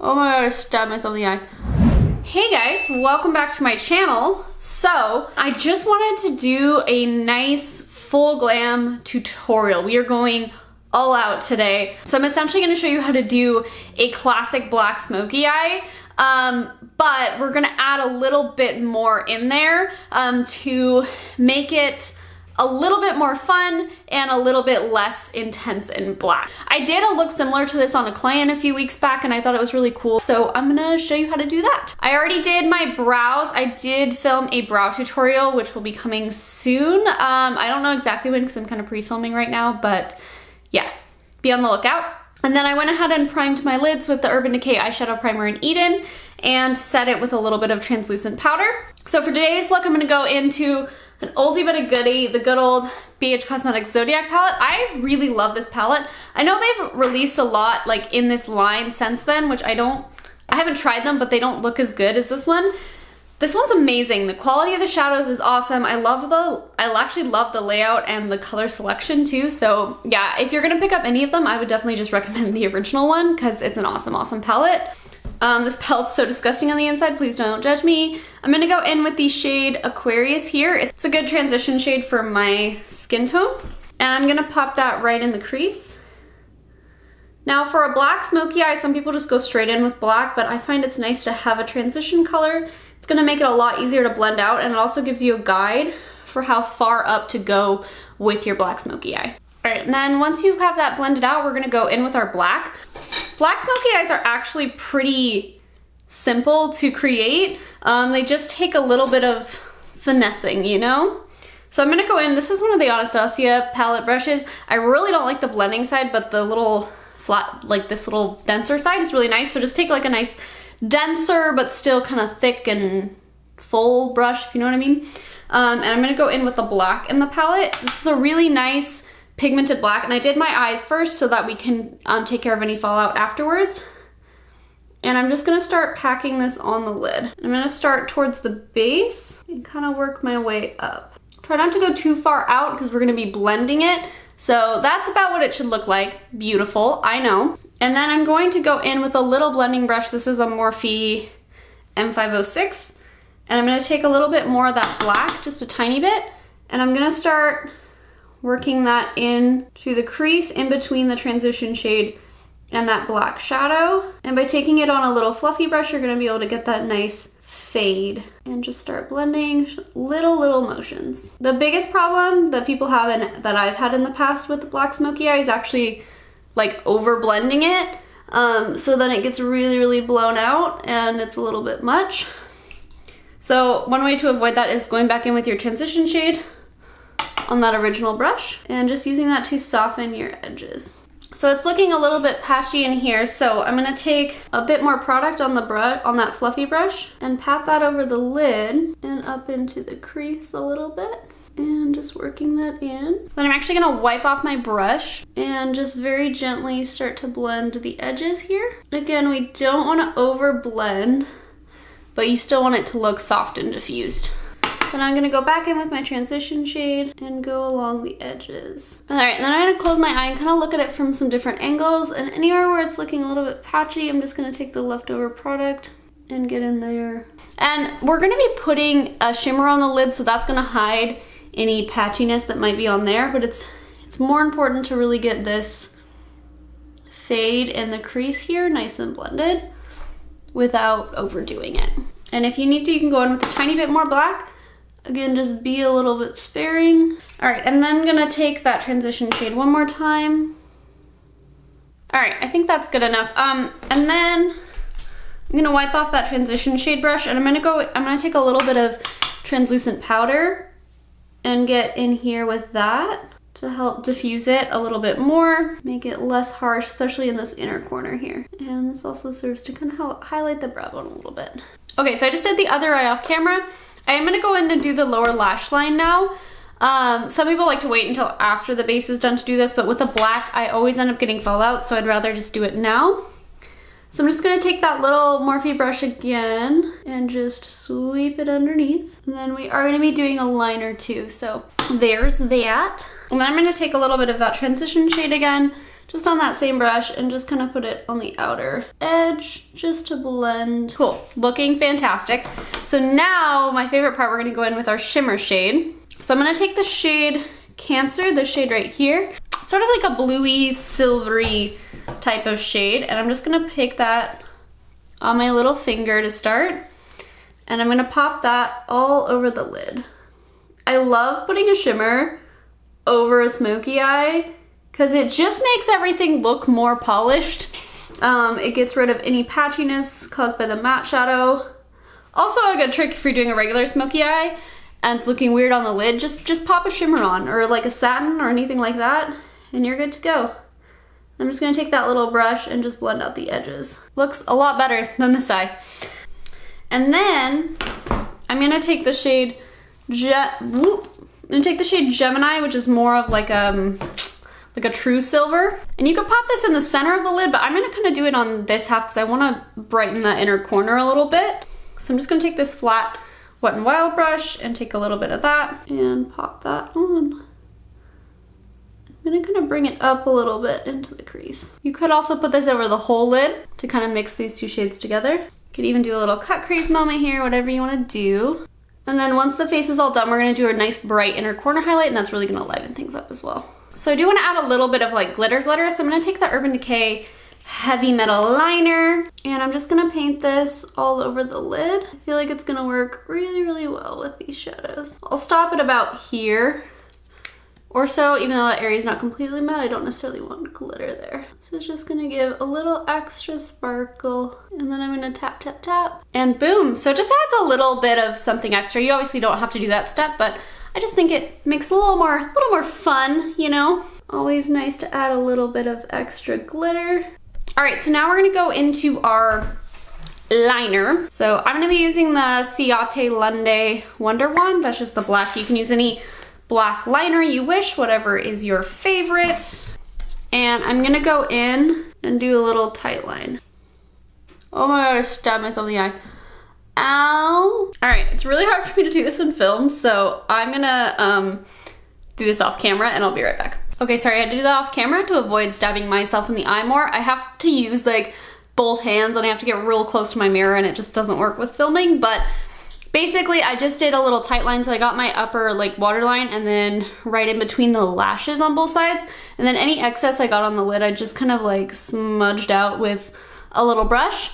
Oh my god, I stabbed myself in the eye. Hey guys, welcome back to my channel. So, I just wanted to do a nice full glam tutorial. We are going all out today. So I'm essentially gonna show you how to do a classic black smoky eye, but we're gonna add a little bit more in there to make it a little bit more fun and a little bit less intense in black. I did a look similar to this on a client a few weeks back and I thought it was really cool, so I'm gonna show you how to do that. I already did my brows. I did film a brow tutorial, which will be coming soon. I don't know exactly when because I'm kind of pre-filming right now, but yeah, be on the lookout. And then I went ahead and primed my lids with the Urban Decay eyeshadow primer in Eden and set it with a little bit of translucent powder. So for today's look, I'm gonna go into an oldie but a goodie, the good old BH Cosmetics Zodiac palette. I really love this palette. I know they've released a lot like in this line since then, which I haven't tried them, but they don't look as good as this one. This one's amazing. The quality of the shadows is awesome. I actually love the layout and the color selection too. So yeah, if you're gonna pick up any of them, I would definitely just recommend the original one because it's an awesome, awesome palette. This palette's so disgusting on the inside, please don't judge me. I'm gonna go in with the shade Aquarius here. It's a good transition shade for my skin tone. And I'm gonna pop that right in the crease. Now for a black smoky eye, some people just go straight in with black, but I find it's nice to have a transition color. It's gonna make it a lot easier to blend out, and it also gives you a guide for how far up to go with your black smoky eye. All right, and then once you have that blended out, we're gonna go in with our black. Black smoky eyes are actually pretty simple to create. They just take a little bit of finessing, you know? So I'm gonna go in, this is one of the Anastasia palette brushes. I really don't like the blending side, but the little flat, like this little denser side is really nice. So just take like a nice denser, but still kind of thick and full brush, if you know what I mean. And I'm gonna go in with the black in the palette. This is a really nice pigmented black, and I did my eyes first so that we can take care of any fallout afterwards. And I'm just gonna start packing this on the lid. I'm gonna start towards the base and kind of work my way up. Try not to go too far out because we're gonna be blending it. So that's about what it should look like. Beautiful, I know. And then I'm going to go in with a little blending brush. This is a Morphe M506. And I'm gonna take a little bit more of that black, just a tiny bit, and I'm gonna start working that in to the crease in between the transition shade and that black shadow. And by taking it on a little fluffy brush, you're gonna be able to get that nice fade and just start blending little motions. The biggest problem that people have and that I've had in the past with the black smoky eye is actually like over blending it. So then it gets really blown out and it's a little bit much. So one way to avoid that is going back in with your transition shade on that original brush and just using that to soften your edges. So it's looking a little bit patchy in here, so I'm gonna take a bit more product on the brush, on that fluffy brush, and pat that over the lid and up into the crease a little bit, and just working that in. Then I'm actually gonna wipe off my brush and just very gently start to blend the edges here. Again, we don't wanna over blend, but you still want it to look soft and diffused. Then I'm gonna go back in with my transition shade and go along the edges. All right, and then I'm gonna close my eye and kind of look at it from some different angles, and anywhere where it's looking a little bit patchy, I'm just gonna take the leftover product and get in there. And we're gonna be putting a shimmer on the lid, so that's gonna hide any patchiness that might be on there, but it's more important to really get this fade in the crease here nice and blended without overdoing it. And if you need to, you can go in with a tiny bit more black. Again, just be a little bit sparing. All right, and then I'm gonna take that transition shade one more time. All right, I think that's good enough. And then I'm gonna wipe off that transition shade brush, and I'm gonna take a little bit of translucent powder and get in here with that to help diffuse it a little bit more, make it less harsh, especially in this inner corner here. And this also serves to kind of highlight the brow bone a little bit. Okay, so I just did the other eye off camera. I am gonna go in and do the lower lash line now. Some people like to wait until after the base is done to do this, but with the black, I always end up getting fallout, so I'd rather just do it now. So I'm just gonna take that little Morphe brush again and just sweep it underneath. And then we are gonna be doing a liner too, so there's that. And then I'm gonna take a little bit of that transition shade again just on that same brush and just kind of put it on the outer edge just to blend. Cool, looking fantastic. So now my favorite part, we're gonna go in with our shimmer shade. So I'm gonna take the shade Cancer, the shade right here, sort of like a bluey, silvery type of shade, and I'm just gonna pick that on my little finger to start, and I'm gonna pop that all over the lid. I love putting a shimmer over a smoky eye because it just makes everything look more polished. It gets rid of any patchiness caused by the matte shadow. Also a good trick if you're doing a regular smoky eye and it's looking weird on the lid, just pop a shimmer on, or like a satin or anything like that, and you're good to go. I'm just gonna take that little brush and just blend out the edges. Looks a lot better than this eye. And then I'm gonna take the shade Gemini, which is more of like a true silver. And you could pop this in the center of the lid, but I'm gonna kind of do it on this half because I wanna brighten that inner corner a little bit. So I'm just gonna take this flat Wet n Wild brush and take a little bit of that and pop that on. I'm gonna kind of bring it up a little bit into the crease. You could also put this over the whole lid to kind of mix these two shades together. You could even do a little cut crease moment here, whatever you wanna do. And then once the face is all done, we're gonna do a nice bright inner corner highlight, and that's really gonna liven things up as well. So I do wanna add a little bit of like glitter, so I'm gonna take the Urban Decay Heavy Metal Liner, and I'm just gonna paint this all over the lid. I feel like it's gonna work really, really well with these shadows. I'll stop at about here or so, even though that area is not completely matte. I don't necessarily want glitter there. So it's just gonna give a little extra sparkle, and then I'm gonna tap, tap, tap, and boom. So it just adds a little bit of something extra. You obviously don't have to do that step, but I just think it makes it a little more fun, you know? Always nice to add a little bit of extra glitter. All right, so now we're gonna go into our liner. So I'm gonna be using the Ciate Lunde Wonder Wand. That's just the black. You can use any black liner you wish, whatever is your favorite. And I'm gonna go in and do a little tight line. Oh my god, I stabbed myself in the eye. Ow. All right, it's really hard for me to do this in film, so I'm gonna do this off camera and I'll be right back. Okay, sorry, I had to do that off camera to avoid stabbing myself in the eye more. I have to use like both hands and I have to get real close to my mirror, and it just doesn't work with filming. But basically I just did a little tight line. So I got my upper like waterline and then right in between the lashes on both sides. And then any excess I got on the lid, I just kind of like smudged out with a little brush.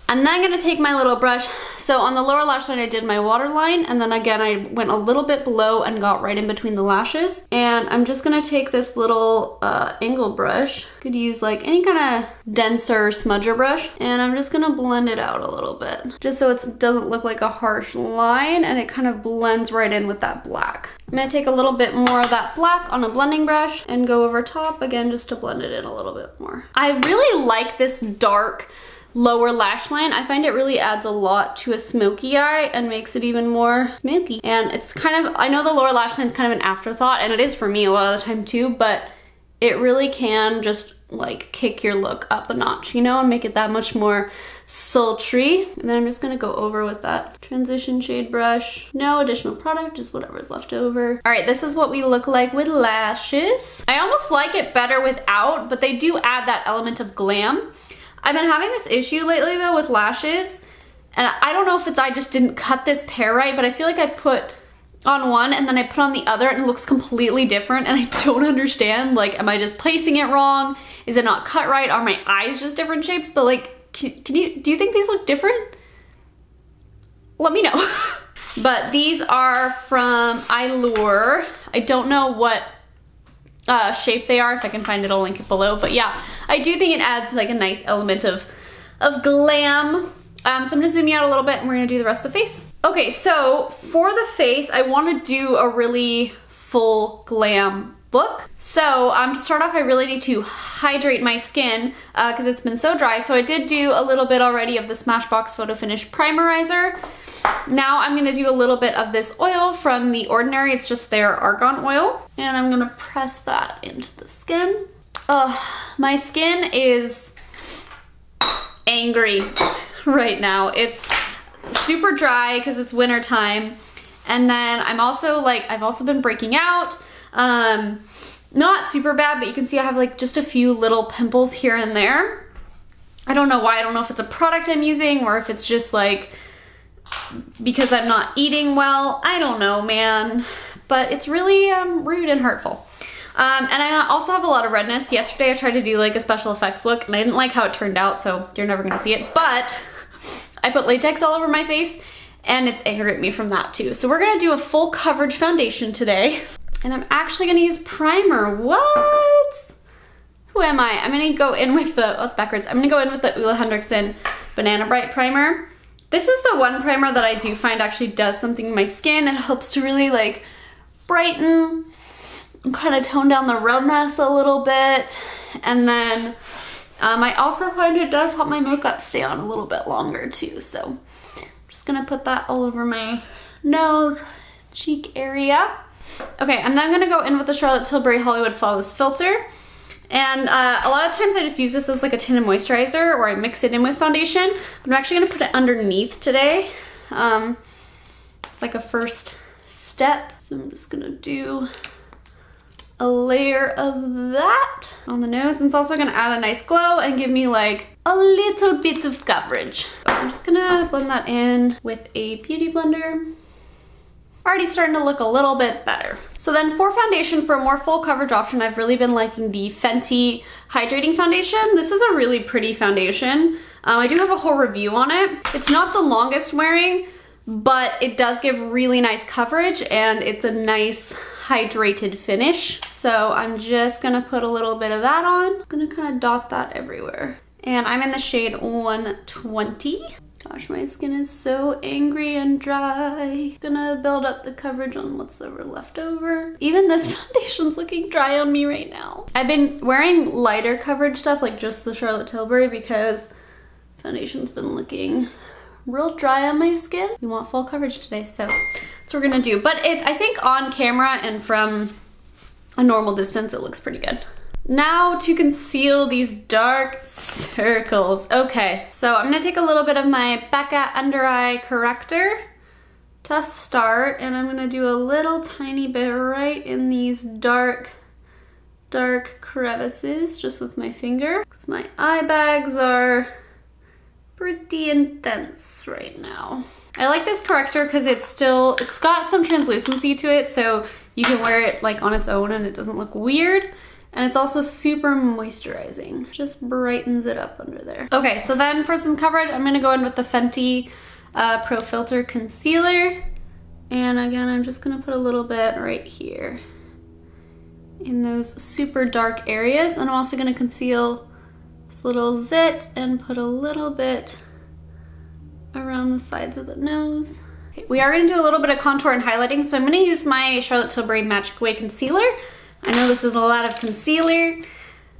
And then I'm gonna take my little brush. So on the lower lash line, I did my waterline, and then again, I went a little bit below and got right in between the lashes. And I'm just gonna take this little angle brush. Could use like any kind of denser smudger brush, and I'm just gonna blend it out a little bit, just so it doesn't look like a harsh line, and it kind of blends right in with that black. I'm gonna take a little bit more of that black on a blending brush and go over top again, just to blend it in a little bit more. I really like this dark lower lash line. I find it really adds a lot to a smoky eye and makes it even more smoky. And it's kind of, I know the lower lash line is kind of an afterthought, and it is for me a lot of the time too, but it really can just like kick your look up a notch, you know, and make it that much more sultry. And then I'm just gonna go over with that transition shade brush. No additional product, just whatever's left over. All right, this is what we look like with lashes. I almost like it better without, but they do add that element of glam. I've been having this issue lately though with lashes, and I don't know if it's I just didn't cut this pair right, but I feel like I put on one and then I put on the other and it looks completely different, and I don't understand. Like, am I just placing it wrong? Is it not cut right? Are my eyes just different shapes? But like, do you think these look different? Let me know. But these are from Eyelure. I don't know what shape they are. If I can find it, I'll link it below. But yeah, I do think it adds like a nice element of glam. So I'm gonna zoom you out a little bit and we're gonna do the rest of the face. Okay, so for the face, I wanna do a really full glam look. So to start off, I really need to hydrate my skin because it's been so dry. So I did do a little bit already of the Smashbox Photo Finish Primerizer. Now I'm gonna do a little bit of this oil from the Ordinary. It's just their Argan Oil. And I'm gonna press that into the skin. My skin is angry right now. It's super dry because it's winter time. And then I'm also like, I've also been breaking out. not super bad, but you can see I have like just a few little pimples here and there. I don't know why. I don't know if it's a product I'm using or if it's just like because I'm not eating well. I don't know, man. But it's really rude and hurtful. And I also have a lot of redness. Yesterday I tried to do like a special effects look and I didn't like how it turned out, so you're never gonna see it. But I put latex all over my face and it's angry at me from that too. So we're gonna do a full coverage foundation today. And I'm actually gonna use primer. What? Who am I? I'm gonna go in with the, oh, it's backwards. I'm gonna go in with the Henriksen Banana Bright primer. This is the one primer that I do find actually does something in my skin. It helps to really like brighten and kind of tone down the redness a little bit. And then I also find it does help my makeup stay on a little bit longer too. So I'm just gonna put that all over my nose, cheek area. Okay, and then I'm gonna go in with the Charlotte Tilbury Hollywood Flawless Filt'r. And a lot of times I just use this as like a tinted moisturizer or I mix it in with foundation. But I'm actually gonna put it underneath today. It's like a first step. So I'm just gonna do a layer of that on the nose. And it's also gonna add a nice glow and give me like a little bit of coverage. I'm just gonna blend that in with a beauty blender. Already starting to look a little bit better. So then for foundation, for a more full coverage option, I've really been liking the Fenty Hydrating Foundation. This is a really pretty foundation. I do have a whole review on it. It's not the longest wearing, but it does give really nice coverage and it's a nice hydrated finish. So I'm just gonna put a little bit of that on. I'm gonna kind of dot that everywhere. And I'm in the shade 120. Gosh, my skin is so angry and dry. Gonna build up the coverage on what's ever left over. Even this foundation's looking dry on me right now. I've been wearing lighter coverage stuff, like just the Charlotte Tilbury, because foundation's been looking real dry on my skin. We want full coverage today, so that's what we're gonna do. But I think on camera and from a normal distance, it looks pretty good. Now to conceal these dark circles. Okay, so I'm gonna take a little bit of my Becca Under Eye Corrector to start, and I'm gonna do a little tiny bit right in these dark crevices just with my finger. Because my eye bags are pretty intense right now. I like this corrector because it's got some translucency to it, so you can wear it like on its own and it doesn't look weird. And it's also super moisturizing. Just brightens it up under there. Okay, so then for some coverage, I'm gonna go in with the Fenty Pro Filt'r Concealer. And again, I'm just gonna put a little bit right here in those super dark areas. And I'm also gonna conceal this little zit and put a little bit around the sides of the nose. Okay, we are gonna do a little bit of contour and highlighting. So I'm gonna use my Charlotte Tilbury Magic Way Concealer. I know this is a lot of concealer.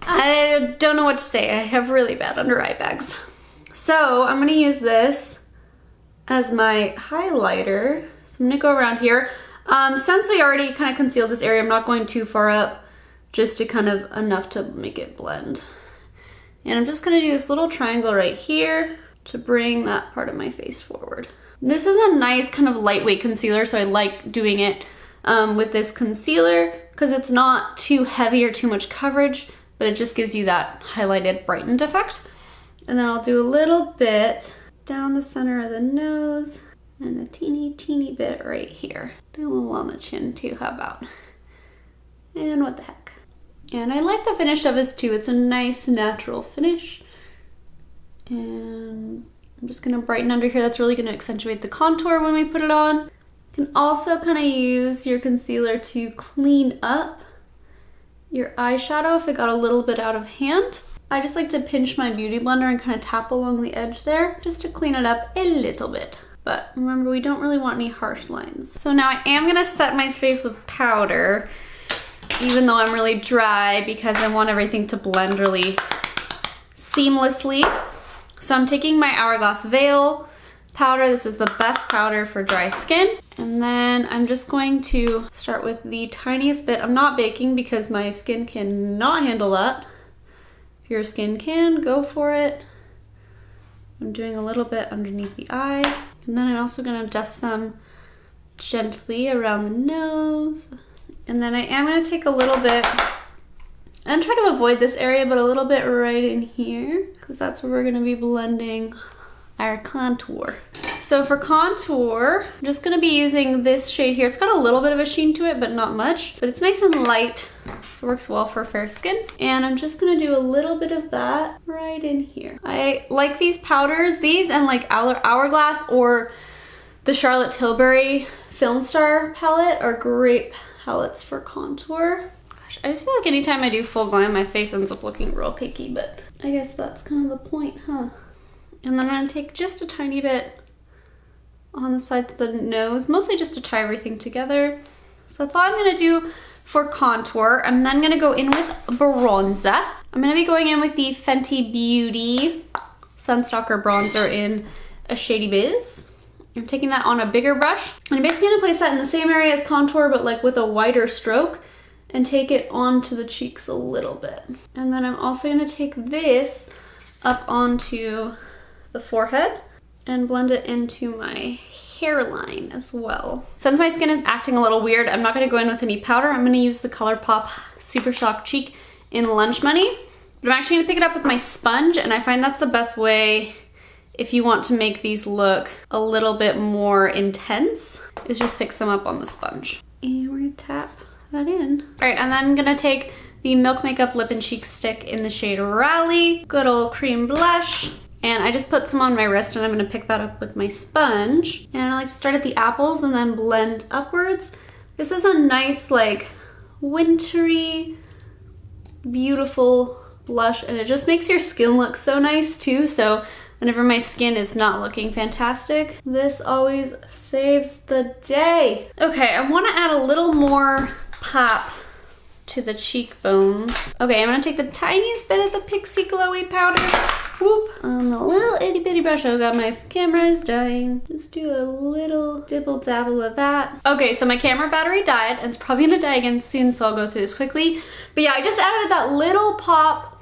I don't know what to say. I have really bad under eye bags. So I'm gonna use this as my highlighter. So I'm gonna go around here. Since we already kind of concealed this area, I'm not going too far up, just to kind of enough to make it blend. And I'm just gonna do this little triangle right here to bring that part of my face forward. This is a nice kind of lightweight concealer, so I like doing it with this concealer because it's not too heavy or too much coverage, but it just gives you that highlighted, brightened effect. And then I'll do a little bit down the center of the nose and a teeny bit right here. Do a little on the chin too, how about? And what the heck. And I like the finish of this too. It's a nice natural finish. And I'm just gonna brighten under here. That's really gonna accentuate the contour when we put it on. You can also kind of use your concealer to clean up your eyeshadow if it got a little bit out of hand. I just like to pinch my beauty blender and kind of tap along the edge there just to clean it up a little bit. But remember, we don't really want any harsh lines. So now I am gonna set my face with powder, even though I'm really dry, because I want everything to blend really seamlessly. So I'm taking my Hourglass Veil powder. This is the best powder for dry skin. And then I'm just going to start with the tiniest bit. I'm not baking because my skin cannot handle that. If your skin can, go for it. I'm doing a little bit underneath the eye. And then I'm also gonna dust some gently around the nose And then I am gonna take a little bit and try to avoid this area, but a little bit right in here, because that's where we're gonna be blending our contour. So for contour, I'm just gonna be using this shade here. It's got a little bit of a sheen to it, but not much, but it's nice and light, so it works well for fair skin. And I'm just gonna do a little bit of that right in here. I like these powders, these and like Hourglass or the Charlotte Tilbury Filt'r palette are great palettes for contour. Gosh, I just feel like anytime I do full glam, my face ends up looking real cakey, but I guess that's kind of the point, huh? And then I'm gonna take just a tiny bit on the side of the nose, mostly just to tie everything together. So that's all I'm gonna do for contour. I'm then gonna go in with bronzer. I'm gonna be going in with the Fenty Beauty Stalk'r bronzer in a Shady Biz. I'm taking that on a bigger brush. And I'm basically gonna place that in the same area as contour, but like with a wider stroke, and take it onto the cheeks a little bit. And then I'm also gonna take this up onto the forehead and blend it into my hairline as well. Since my skin is acting a little weird, I'm not gonna go in with any powder. I'm gonna use the Colorpop Super Shock Cheek in Lunch Money. But I'm actually gonna pick it up with my sponge, and I find that's the best way if you want to make these look a little bit more intense, is just pick some up on the sponge. And we're gonna tap that in. All right, and then I'm gonna take the Milk Makeup Lip and Cheek Stick in the shade Rally, good old cream blush. And I just put some on my wrist, and I'm gonna pick that up with my sponge. And I like to start at the apples and then blend upwards. This is a nice, like, wintry, beautiful blush, and it just makes your skin look so nice too. So whenever my skin is not looking fantastic, this always saves the day. Okay, I wanna add a little more pop to the cheekbones. Okay, I'm gonna take the tiniest bit of the Pixi Glowy powder, whoop, on a little itty bitty brush. Oh god, my camera is dying. Just do a little dibble dabble of that. Okay, so my camera battery died, and it's probably gonna die again soon, so I'll go through this quickly. But yeah, I just added that little pop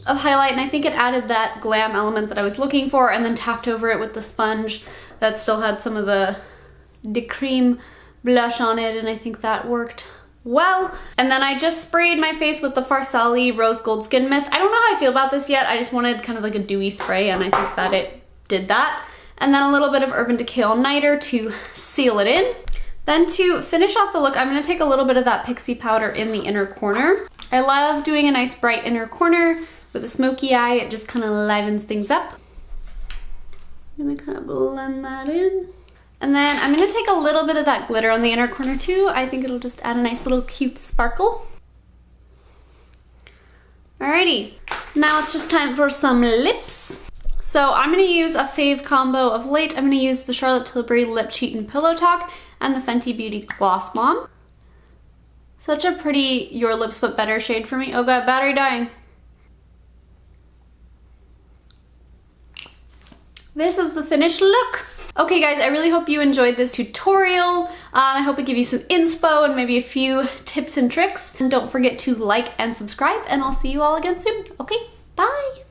of highlight, and I think it added that glam element that I was looking for, and then tapped over it with the sponge that still had some of the cream blush on it, and I think that worked well. And then I just sprayed my face with the Farsali Rose Gold Skin Mist. I don't know how I feel about this yet. I just wanted kind of like a dewy spray, and I think that it did that. And then a little bit of Urban Decay All Nighter to seal it in. Then to finish off the look, I'm gonna take a little bit of that Pixi powder in the inner corner. I love doing a nice bright inner corner with a smoky eye. It just kind of livens things up. I'm gonna kind of blend that in. And then I'm gonna take a little bit of that glitter on the inner corner too. I think it'll just add a nice little cute sparkle. Alrighty, now it's just time for some lips. So I'm gonna use a fave combo of late. I'm gonna use the Charlotte Tilbury Lip Cheat and Pillow Talk and the Fenty Beauty Gloss Bomb. Such a pretty Your Lips But Better shade for me. Oh god, battery dying. This is the finished look. Okay guys, I really hope you enjoyed this tutorial. I hope it gave you some inspo and maybe a few tips and tricks. And don't forget to like and subscribe, and I'll see you all again soon. Okay, bye.